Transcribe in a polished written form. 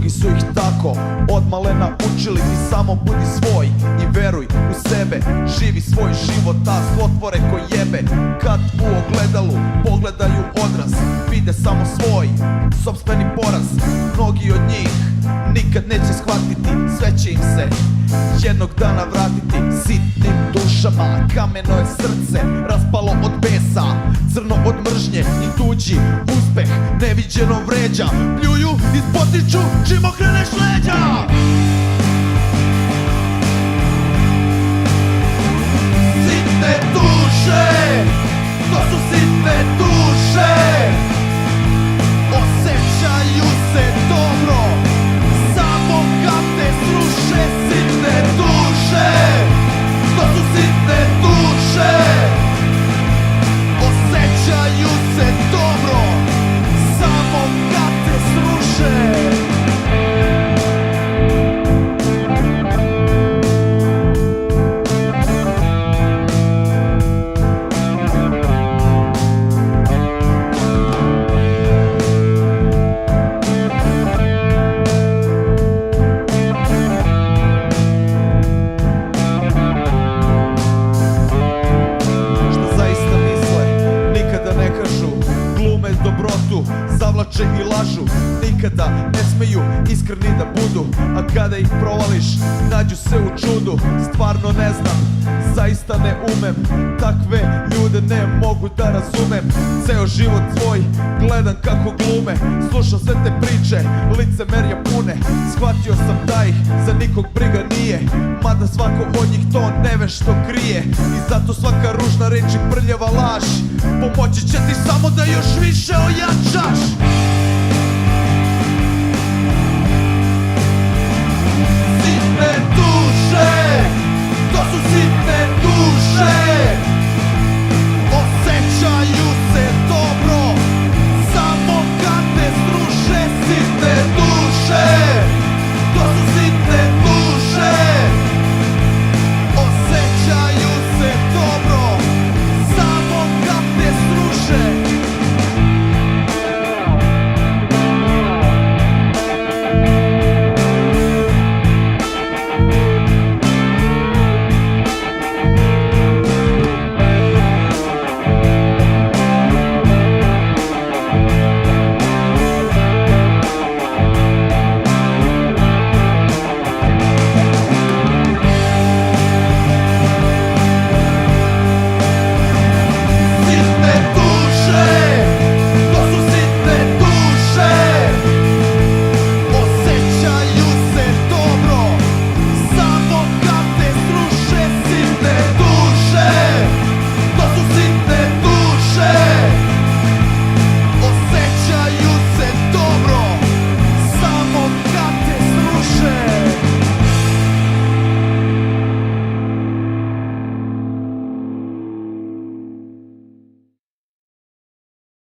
Drugi su ih tako od malena učili, ti samo budi svoj i veruj u sebe. Živi svoj život, a zlotvore ko jebe kad u ogledalu pogledaju odraz, vide samo svoj sopstveni poraz. Mnogi od njih nikad neće shvatiti, sve će im se jednog dana vratiti. Sitnim dušama kameno je srce, raspalo od besa, crno od mržnje i tuđi uspeh neviđeno vređa. Pljuju i spotiču čim okreneš leđa. Sitne duše, to su sitne duše, osjećaju se dobro samo kad te sruše. Sitne duše, to su sitne duše, osjećaju se dobro samo kad te sruše. Zavlače i lažu, nikada ne smeju iskreni da budu, a kada ih provališ nađu se u čudu. Stvarno ne znam, zaista ne umem, takve ljude ne mogu da razumem. Ceo život svoj gledam kako glume, slušam sve te priče, licemerja pune. Shvatio sam da ih za nikog briga nije, mada svako od njih to nevešto krije. I zato svaka ružna reč i prljava laž pomoći će ti samo da još više ojačaš.